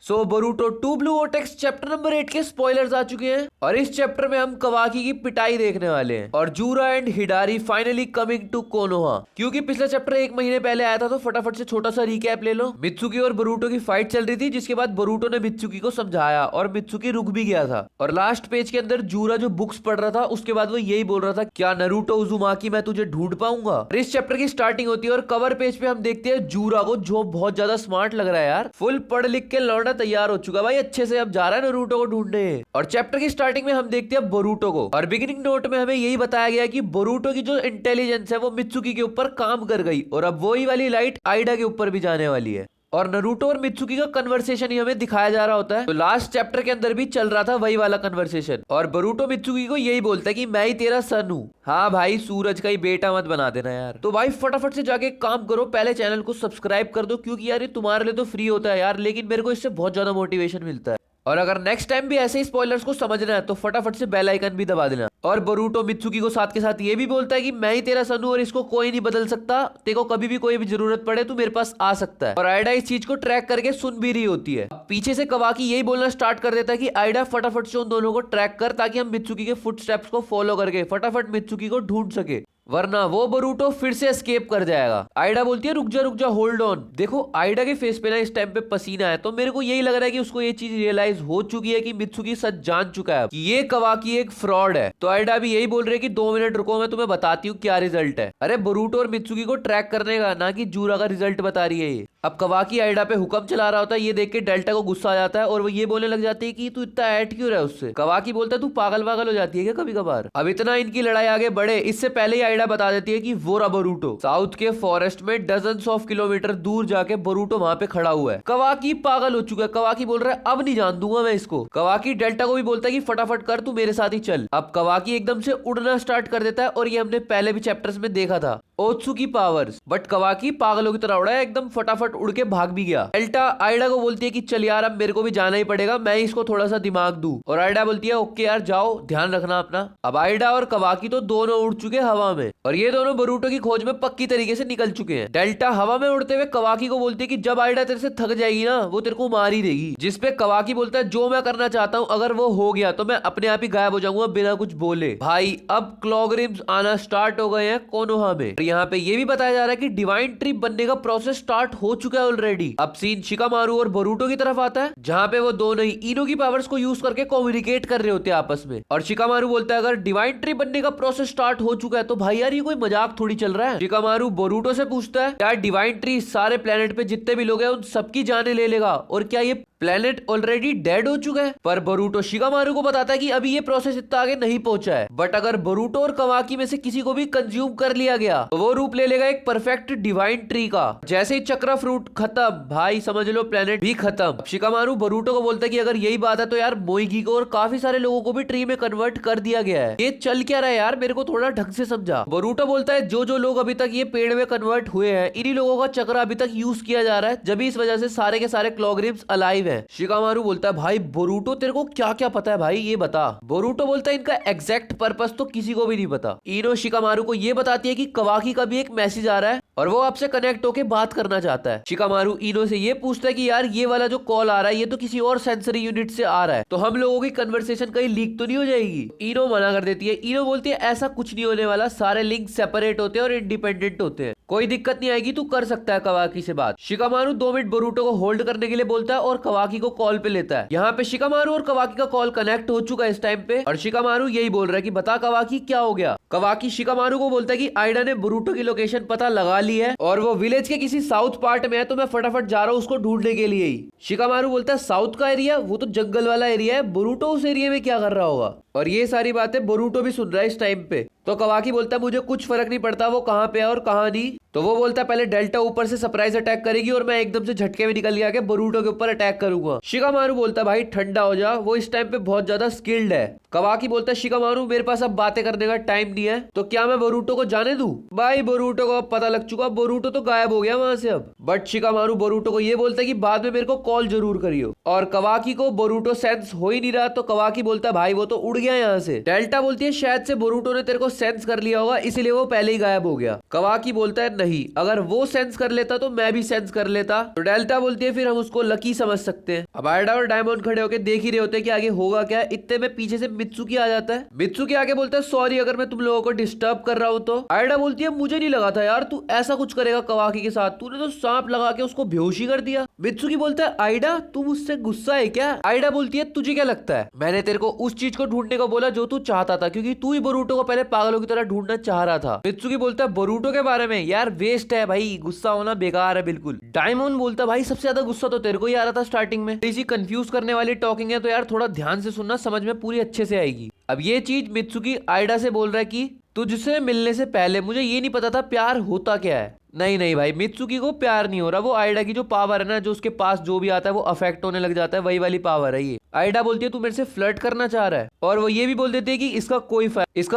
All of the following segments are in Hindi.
सो Boruto 2 blue vortex chapter number 8 के स्पॉयलर्स आ चुके हैं और इस चैप्टर में हम कवाकी की पिटाई देखने वाले हैं और Jura and Hidari finally coming to Konoha. क्योंकि पिछला चैप्टर 1 महीने पहले आया था तो फटाफट से छोटा सा रिकैप ले लो। मित्सुकी और बोरूटो की फाइट चल रही थी जिसके बाद बोरूटो ने मित्सुकी को समझाया और मित्सुकी रुक भी गया था और लास्ट पेज के अंदर जूरा जो बुक्स पढ़ रहा था उसके बाद वो यही बोल रहा था, क्या नारुतो उजुमाकी मैं तुझे ढूंढ पाऊंगा। इस चैप्टर की स्टार्टिंग होती है और कवर पेज पे हम देखते हैं जूरा को जो बहुत ज्यादा स्मार्ट लग रहा है यार। फुल पढ़ लिख के लौंडा तैयार हो चुका भाई अच्छे से, अब जा रहा है नारुतो को ढूंढने। और चैप्टर की स्टार्टिंग में हम देखते हैं बोरूटो को और बिगिनिंग नोट में हमें यही बताया गया कि बोरूटो की जो इंटेलिजेंस है वो मित्सुकी के ऊपर काम कर गई और अब वही वाली लाइट आइडा के ऊपर भी जाने वाली है और नारुतो और मित्सुकी का कन्वर्सेशन ही हमें दिखाया जा रहा होता है। तो लास्ट चैप्टर के अंदर भी चल रहा था वही वाला कन्वर्सेशन और बोरूटो मित्सुकी को यही बोलता है कि मैं ही तेरा सन हूँ। हाँ भाई सूरज का ही बेटा मत बना देना यार। तो भाई फटाफट से जाके काम करो, पहले चैनल को सब्सक्राइब कर दो क्योंकि यार ये तुम्हारे लिए तो फ्री होता है यार, लेकिन मेरे को इससे बहुत ज्यादा मोटिवेशन मिलता है। और अगर नेक्स्ट टाइम भी ऐसे ही स्पॉयलर्स को समझना है तो फटाफट से बेल आइकन भी दबा देना। और बोरूटो मित्सुकी को साथ के साथ ये भी बोलता है कि मैं ही तेरा सन हूं और इसको कोई नहीं बदल सकता, तेको कभी भी कोई भी जरूरत पड़े तू मेरे पास आ सकता है। और आइडा इस चीज को ट्रैक करके सुन भी रही होती है। पीछे से कवाकी यही बोलना स्टार्ट कर देता है कि आइडा फटाफट से उन दोनों को ट्रैक कर ताकि हम मित्सुकी के फुटस्टेप्स को फॉलो करके फटाफट मित्सुकी को ढूंढ सके, वरना वो बोरूटो फिर से एस्केप कर जाएगा। आइडा बोलती है रुक जा होल्ड ऑन। देखो आइडा के फेस पे ना इस टाइम पे पसीना है तो मेरे को यही लग रहा है कि उसको ये चीज रियलाइज हो चुकी है कि मित्सुकी सच जान चुका है कि ये कवाकी एक फ्रॉड है। तो आइडा भी यही बोल रही है कि 2 मिनट रुको मैं तुम्हें बताती हूँ क्या रिजल्ट है। अरे बोरूटो और मित्सुकी को ट्रैक करने का, ना कि जूरा का रिजल्ट बता रही है ये। अब कवाकी आइडा पे हुक्म चला रहा होता है, ये देख के डेल्टा को गुस्सा आ जाता है और वो ये बोलने लग जाती है कि तू इतना ऐड क्यों रहा है उससे। कवाकी बोलता है तू पागल हो जाती है क्या कभी कभार। अब इतना इनकी लड़ाई आगे बढ़े इससे पहले ही आइडा बता देती है कि वो रहा बोरूटो साउथ के फॉरेस्ट में डजन्स ऑफ किलोमीटर दूर जाके बोरूटो वहां पे खड़ा हुआ है। कवाकी पागल हो चुका है, कवाकी बोल रहा है अब नहीं जान दूंगा मैं इसको। कवाकी डेल्टा को भी बोलता है कि फटाफट कर तू मेरे साथ ही चल। अब कवाकी एकदम से उड़ना स्टार्ट कर देता है और ये हमने पहले भी चैप्टर्स में देखा था ओत्सुकी पावर्स, बट कवाकी पागलों की तरह उड़ा है, एकदम फटाफट उड़ के भाग भी गया। डेल्टा आइडा को बोलती है कि चल यार अब मेरे को भी जाना ही पड़ेगा, मैं इसको थोड़ा सा दिमाग दूं। और आइडा बोलती है ओके यार जाओ, ध्यान रखना अपना। अब आइडा और कवाकी तो दोनों उड़ चुके हवा में और ये दोनों बोरूटो की खोज में पक्की तरीके से निकल चुके हैं। डेल्टा हवा में उड़ते हुए कवाकी को बोलती है कि जब आइडा तेरे से थक जाएगी ना वो तेरे को मार ही देगी। जिसपे कवाकी बोलता है जो मैं करना चाहता हूँ अगर वो हो गया तो मैं अपने आप ही गायब हो जाऊंगा बिना कुछ बोले। भाई अब क्लॉगरिम्स आना स्टार्ट हो गए हैं कोनोहा में। यहाँ पे ये भी बताया जा रहा है कि डिवाइन ट्री बनने का प्रोसेस स्टार्ट हो चुका है ऑलरेडी। अब सीन शिकामारू और बोरूटो की तरफ आता है जहाँ पे वो दोनों ही इनो की पावर्स को यूज करके कम्युनिकेट कर रहे होते हैं आपस में। और शिकामारू बोलता है अगर डिवाइन ट्री बनने का प्रोसेस स्टार्ट हो चुका है तो भाई यार ये कोई मजाक थोड़ी चल रहा है। शिकामारू बोरूटो से पूछता है यार डिवाइन ट्री सारे प्लेनेट पे जितने भी लोग हैं उन सबकी जाने ले लेगा और क्या ये प्लेनेट ऑलरेडी डेड हो चुका है। पर बोरूटो शिकामारू को बताता है कि अभी ये प्रोसेस इतना आगे नहीं पहुंचा है, बट अगर बोरूटो और कवाकी में से किसी को भी कंज्यूम कर लिया गया तो वो रूप ले लेगा एक परफेक्ट डिवाइन ट्री का। जैसे ही चक्रा फ्रूट खत्म भाई समझ लो प्लेनेट भी खत्म। शिकामारू बोरूटो को बोलता है कि अगर यही बात है तो यार मोइगी को और काफी सारे लोगों को भी ट्री में कन्वर्ट कर दिया गया है। ये चल क्या रहा है यार, मेरे को थोड़ा ढंग से समझा। बोरूटो बोलता है जो लोग अभी तक ये पेड़ में कन्वर्ट हुए हैं इन्हीं लोगों का चक्रा अभी तक यूज किया जा रहा है, जब इस वजह से सारे के सारे क्लॉगरिम्स अलाइव है। शिकामारू बोलता है भाई बोरूटो तेरे को क्या क्या पता है भाई ये बता। बोरूटो बोलता है इनका एग्जैक्ट पर्पस तो किसी को भी नहीं पता। इनो शिकामारू को ये बताती है कि कवाकी का भी एक मैसेज आ रहा है और वो आपसे कनेक्ट होके बात करना चाहता है। शिकामारू इनो से ये पूछता है कि यार ये वाला जो कॉल आ रहा है ये तो किसी और सेंसरी यूनिट से आ रहा है, तो हम लोगों की कन्वर्सेशन कहीं लीक तो नहीं हो जाएगी। इनो मना कर देती है। इनो बोलती है ऐसा कुछ नहीं होने वाला, सारे लिंक सेपरेट होते हैं और इंडिपेंडेंट होते हैं, कोई दिक्कत नहीं आएगी, तू कर सकता है कवाकी से बात। शिकामारू 2 मिनट बोरूटो को होल्ड करने के लिए बोलता है और कवाकी को कॉल पे लेता है। यहाँ पे शिकामारू और कवाकी का कॉल कनेक्ट हो चुका है इस टाइम पे और शिकामारू यही बोल रहा है कि बता कवाकी क्या हो गया। कवाकी शिकामारू को बोलता है कि आइडा ने बोरूटो की लोकेशन पता लगा ली है और वो विलेज के किसी साउथ पार्ट में है, तो मैं फटाफट जा रहा हूँ उसको ढूंढने के लिए ही। शिकामारू बोलता है साउथ का एरिया, वो तो जंगल वाला एरिया है, बोरूटो उस एरिया में क्या कर रहा होगा। और ये सारी बातें बोरूटो भी सुन रहा है इस टाइम पे। तो कवाकी बोलता है मुझे कुछ फर्क नहीं पड़ता वो कहाँ पे है और कहाँ नहीं। तो वो बोलता है पहले डेल्टा ऊपर से सरप्राइज अटैक करेगी और मैं एकदम से झटके में निकल गया के बोरूटो के ऊपर अटैक करूंगा। शिकामारू बोलता है भाई ठंडा हो जा, वो इस टाइम पे बहुत ज्यादा स्किल्ड है। कवाकी बोलता है शिकामारू मेरे पास अब बातें करने का टाइम नहीं है, तो क्या मैं बोरूटो को जाने दूं। भाई बोरूटो को अब पता लग चुका, बोरूटो तो गायब हो गया वहां से अब। बट शिकामारू बोरूटो को ये बोलता है कि बाद में मेरे को कॉल जरूर करियो। और कवाकी को बोरूटो सेंस हो ही नहीं रहा, तो कवाकी बोलता है भाई वो तो उड़ गया गया यहाँ से। डेल्टा बोलती है शायद से बोरूटो ने तेरे को सेंस कर लिया होगा, इसीलिए वो पहले ही गायब हो गया। कवाकी बोलता है नहीं, अगर वो सेंस कर लेता तो मैं भी सेंस कर लेता। तो डेल्टा बोलती है फिर हम उसको लकी समझ सकते हैं। अब आयडा और डायमंड खड़े होकर देख ही रहे होते हैं कि आगे होगा क्या। इतने में पीछे से मित्सुकी आ जाता है। मित्सुकी आगे बोलता है सॉरी अगर मैं तुम लोगों को डिस्टर्ब कर रहा हूँ तो। आयडा बोलती है मुझे नहीं लगा था यार तू ऐसा कुछ करेगा कवाकी के साथ, तूने तो सांप लगा के उसको बेहोशी कर दिया। मित्सुकी बोलता है आयडा तू मुझसे गुस्सा है क्या। आयडा बोलती है तुझे क्या लगता है मैंने तेरे को उस चीज को ढूंढने को बोला जो तू चाहता था, क्योंकि तू ही बोरूटो को पहले पागलों की तरह ढूंढना चाह रहा था। मित्सुकी बोलता है बोरूटो के बारे में यार वेस्ट है भाई, गुस्सा होना बेकार है बिल्कुल। डायमंड बोलता भाई सबसे ज्यादा गुस्सा तो तेरे को ही आ रहा था स्टार्टिंग में, इसी कंफ्यूज करने वाली टॉकिंग है तो यार थोड़ा ध्यान से सुनना, समझ में पूरी अच्छे से आएगी। अब ये चीज मित्सुकी आयडा से बोल रहा है कि तुझसे मिलने से पहले मुझे ये नहीं पता था प्यार होता क्या है। नहीं भाई मित्सुकी को प्यार नहीं हो रहा, वो आयडा की जो पावर है ना, जो उसके पास जो भी आता है वो अफेक्ट होने लग जाता है, वही वाली पावर है ये। आयडा बोलती है तू मेरे से फ्लर्ट करना चाह रहा है, और वो ये भी बोल देती है कि इसका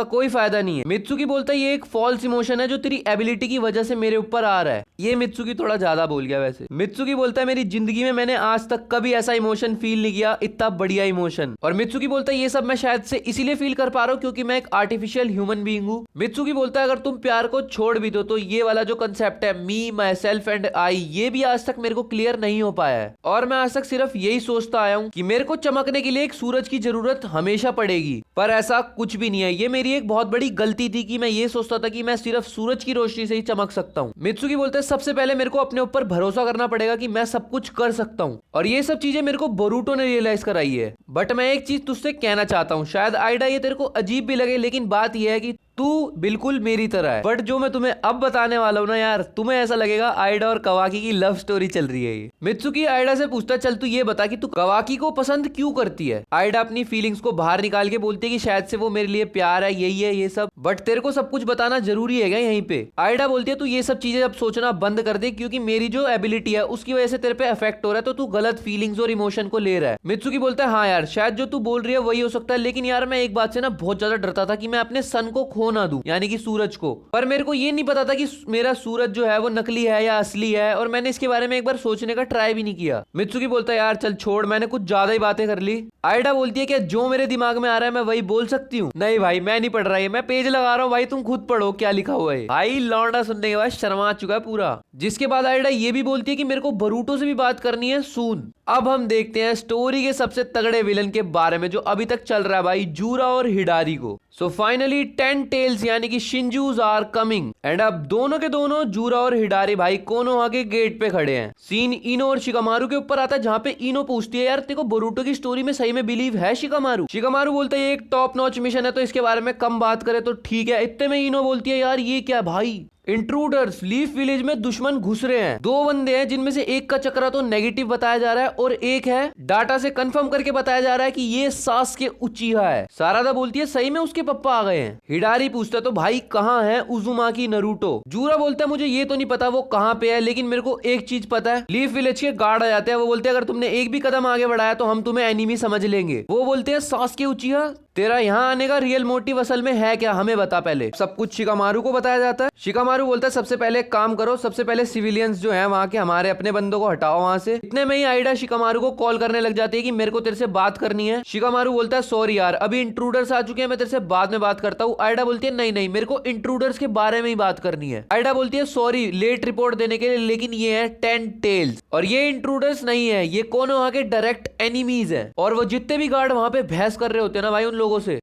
कोई फायदा नहीं है। मित्सुकी बोलता है ये एक फॉल्स इमोशन है जो तेरी एबिलिटी की वजह से मेरे ऊपर आ रहा है। ये मित्सुकी थोड़ा ज्यादा बोल गया वैसे। मित्सुकी बोलता है मेरी जिंदगी में मैंने आज तक कभी ऐसा इमोशन फील नहीं किया, इतना बढ़िया इमोशन। और मित्सुकी बोलता है ये सब मैं शायद से इसीलिए फील कर पा रहा हूँ क्योंकि मैं एक आर्टिफिशियल ह्यूमन बीइंग हूँ। मित्सुकी बोलता है अगर तुम प्यार को छोड़ भी दो तो ये वाला जो कंसेप्ट है मी माई सेल्फ एंड आई, ये भी आज तक मेरे को क्लियर नहीं हो पाया है, और मैं आज तक सिर्फ यही सोचता आया हूँ कि मेरे को चमकने के लिए एक सूरज की जरूरत हमेशा पड़ेगी, पर ऐसा कुछ भी नहीं है। ये मेरी एक बहुत बड़ी गलती थी कि मैं ये सोचता था कि मैं सिर्फ सूरज की रोशनी से ही चमक सकता हूँ। मित्सुकी बोलते हैं सबसे पहले मेरे को अपने ऊपर भरोसा करना पड़ेगा कि मैं सब कुछ कर सकता हूँ, और ये सब चीजें मेरे को बोरूटो ने रियलाइज कराई है। बट मैं एक चीज तुझसे कहना चाहता हूँ, शायद आयडा ये तेरे को अजीब भी लगे, लेकिन बात यह है कि तू बिल्कुल मेरी तरह है। बट जो मैं तुम्हें अब बताने वाला हूँ ना यार, तुम्हें ऐसा लगेगा आयडा और कवाकी की लव स्टोरी चल रही है ये। मित्सुकी आयडा से पूछता चल तू ये बता कि तू कवाकी को पसंद क्यों करती है। आयडा अपनी फीलिंग्स को बाहर निकाल के बोलती है कि शायद से वो मेरे लिए प्यार है, यही है ये सब, बट तेरे को सब कुछ बताना जरूरी है क्या यहीं पे। आयडा बोलती है तू ये सब चीजें अब सोचना बंद कर दे, क्योंकि मेरी जो एबिलिटी है उसकी वजह से तेरे पे इफेक्ट हो रहा है, तो तू गलत फीलिंग्स और इमोशन को ले रहा है। मित्सुकी बोलता है हाँ यार शायद जो तू बोल रही है वही हो सकता है, लेकिन यार मैं एक बात से ना बहुत ज्यादा डरता था कि मैं अपने सन को खो ना दूं, यानी कि सूरज को। पर मेरे को ये नहीं पता था कि मेरा सूरज जो है वो नकली है या असली है, और मैंने इसके बारे में एक बार सोचने का ट्राई भी नहीं किया। मित्सुकी बोलता है यार चल छोड़, मैंने कुछ ज्यादा ही बातें कर ली। आयडा बोलती है कि जो मेरे दिमाग में आ रहा है मैं वही बोल सकती हूँ। नहीं भाई मैं नहीं पढ़ रहा है, मैं पेज लगा रहा हूँ भाई, तुम खुद पढ़ो क्या लिखा हुआ है। भाई लौंडा सुनने के बाद शर्मा चुका है पूरा। जिसके बाद आयडा ये भी बोलती है कि मेरे को बोरूटो से भी बात करनी है सून। अब हम देखते हैं स्टोरी के सबसे तगड़े विलन के बारे में जो अभी तक चल रहा है भाई, जूरा और हिडारी को। सो फाइनली 10 टेल्स यानी कि शिंजूज आर कमिंग, एंड अब दोनों के दोनों जूरा और हिडारी भाई कोनोहा के गेट पे खड़े हैं। सीन इनो और शिकामारू के ऊपर आता है, जहाँ पे इनो पूछती है यार तेरे को बोरूटो की स्टोरी में सही में बिलीव है शिकामारू। शिकामारू बोलता है ये एक टॉप नॉच मिशन है तो इसके बारे में कम बात करे तो ठीक है। इतने में इनो बोलती है यार ये क्या भाई, इंट्रूडर्स लीफ विलेज में दुश्मन घुस रहे हैं। 2 बंदे हैं जिनमें से एक का चक्रा तो नेगेटिव बताया जा रहा है और एक है डाटा से कंफर्म करके बताया जा रहा है कि ये सासके उचिहा है। सारादा बोलती है सही में उसके पप्पा आ गए हैं। हिडारी पूछता है तो भाई कहाँ है उजुमाकी नरूटो। जूरा बोलता है मुझे ये तो नहीं पता वो कहाँ पे है, लेकिन मेरे को एक चीज पता है, लीफ विलेज के गार्ड आ जाते हैं। वो बोलते हैं अगर तुमने एक भी कदम आगे बढ़ाया तो हम तुम्हें एनिमी समझ लेंगे। वो बोलते हैं सासके उचिहा तेरा यहाँ आने का रियल मोटिव असल में है क्या, हमें बता पहले। सब कुछ शिकामारू को बताया जाता है। शिकामारू बोलता है सबसे पहले एक काम करो, सबसे पहले सिविलियंस जो है वहाँ के हमारे अपने बंदों को हटाओ वहाँ से। इतने में ही आयडा शिकामारू को कॉल करने लग जाती है कि मेरे को तेरे से बात करनी है। शिकामारू बोलता है सॉरी यार अभी इंट्रूडर्स आ चुके हैं, मैं तेरे से बाद में बात करता हूँ। आयडा बोलती है नहीं मेरे को इंट्रूडर्स के बारे में ही बात करनी है। आयडा बोलती है सॉरी लेट रिपोर्ट देने के लिए, लेकिन ये है 10 टेल्स और ये इंट्रूडर्स नहीं है, ये कोनोहा के डायरेक्ट एनिमीज है। और वो जितने भी गार्ड वहाँ पे बहस कर रहे होते हैं ना भाई, उन लोगों से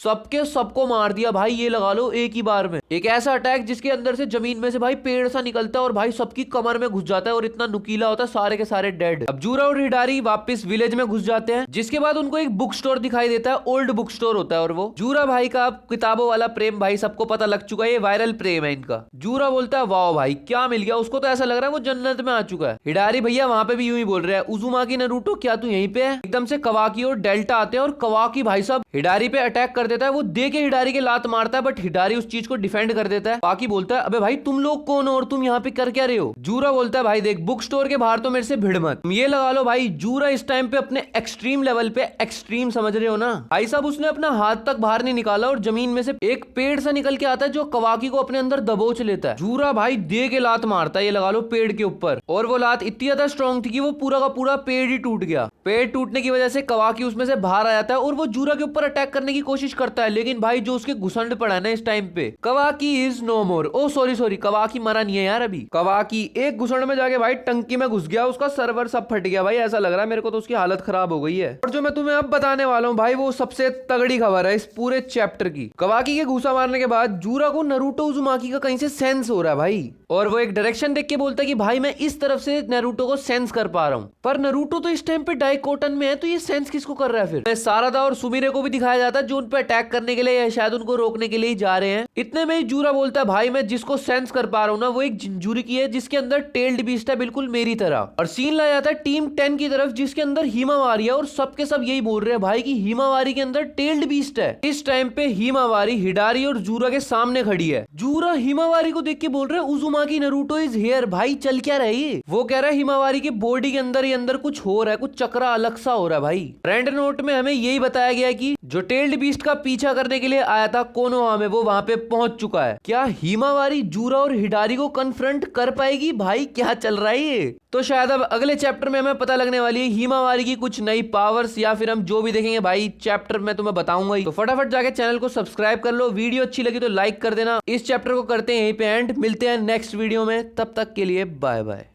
सबको मार दिया भाई, ये लगा लो एक ही बार में। एक ऐसा अटैक जिसके अंदर से जमीन में से भाई पेड़ सा निकलता है और भाई सबकी कमर में घुस जाता है और इतना नुकीला होता है सारे के सारे डेड। अब जूरा और हिडारी वापस विलेज में घुस जाते हैं, जिसके बाद उनको एक बुक स्टोर दिखाई देता है, ओल्ड बुक स्टोर होता है। और वो जूरा भाई का किताबों वाला प्रेम भाई सबको पता लग चुका है, ये वायरल प्रेम है इनका। जूरा बोलता है वाह भाई क्या मिल गया, उसको तो ऐसा लग रहा है वो जन्नत में आ चुका है। हिडारी भैया वहां पे भी यूं ही बोल रहे हैं उजुमाकी नरूटो क्या तू यहीं पे है। एकदम से कवाकी और डेल्टा आते हैं और कवाकी भाई साहब हिडारी पे अटैक कर देता है। वो दे के हिडारी के लात मारता है, बट हिडारी उस चीज को डिफेंड कर देता है। कवाकी बोलता है अबे भाई तुम लोग कौन हो और तुम यहाँ पे कर क्या रहे हो। जूरा बोलता है भाई देख बुक स्टोर के बाहर तो मेरे से भिड़ मत, ये लगा लो भाई जूरा इस टाइम पे अपने एक्सट्रीम लेवल पे एक्सट्रीम समझ रहे हो ना भाई साहब। उसने अपना हाथ तक बाहर नहीं निकाला और जमीन में से एक पेड़ सा निकल के आता है जो कवाकी को अपने अंदर दबोच लेता है। जूरा भाई दे के लात मारता है, ये लगा लो पेड़ के ऊपर, और वो लात इतनी ज्यादा स्ट्रॉन्ग थी कि वो पूरा का पूरा पेड़ ही टूट गया। पेड़ टूटने की वजह से कवाकी उसमें से बाहर आ जाता है और वो जूरा के ऊपर अटैक करने की की कोशिश करता है, लेकिन भाई जो उसके घुसंड पड़ा है ना इस टाइम पे, Kawaki is no more. Oh sorry Kawaki मरा नहीं है यार अभी। कवाकी एक घुसंड में जाके भाई टंकी में घुस गया, उसका सर्वर सब फट गया भाई, ऐसा लग रहा है मेरे को तो उसकी हालत खराब हो गई है। और जो मैं तुम्हें अब बताने वाला हूँ भाई वो सबसे तगड़ी खबर है इस पूरे चैप्टर की। कवाकी के घूसा मारने के बाद जूरा को नारुतो उज़ुमाकी का कहीं से सेंस हो रहा है भाई, और वो एक डायरेक्शन देख के बोलता है कि भाई मैं इस तरफ से नारुतो को सेंस कर पा रहा हूँ। पर नारुतो तो इस टाइम पे डाइकोटन में है, तो ये सेंस किसको कर रहा है फिर? सारादा और सुमिरे को भी दिखाया जाता है जो उन पे अटैक करने के लिए या शायद उनको रोकने के लिए ही जा रहे हैं। इतने में ही जूरा बोलता है भाई मैं जिसको सेंस कर पा रहा हूँ ना वो एक जिंजुरी की है जिसके अंदर टेल्ड बीस्ट है बिल्कुल मेरी तरह। और सीन लाया जाता है टीम 10 की तरफ जिसके अंदर हिमावारी है, और सबके सब यही बोल रहे हैं भाई कि हिमावारी के अंदर टेल्ड बीस्ट है। इस टाइम पे हिमावारी हिडारी और जूरा के सामने खड़ी है। जूरा हिमावारी को देख के बोल रहे हैं उज़ुमाकी नारुतो इज हियर। भाई चल क्या रही? वो कह रहा है हिमावारी की बॉडी के अंदर ही अंदर कुछ हो रहा है, कुछ चक्रा अलग सा हो रहा है भाई। फ्रेंड नोट में हमें यही बताया गया कि जो टेल्ड बीस्ट का पीछा करने के लिए आया था कोनोहा में वो वहां पे पहुंच चुका है। क्या हिमावारी जूरा और हिडारी को कन्फ्रंट कर पाएगी? भाई क्या चल रहा है ये? तो शायद अब अगले चैप्टर में हमें पता लगने वाली है हिमावारी की कुछ नई पावर्स, या फिर हम जो भी देखेंगे भाई चैप्टर में तुम्हें बताऊंगा ही। तो फटाफट जाके चैनल को सब्सक्राइब कर लो, वीडियो अच्छी लगी तो लाइक कर देना। इस चैप्टर को करते हैं यहीं पे एंड, मिलते हैं नेक्स्ट वीडियो में, तब तक के लिए बाय बाय।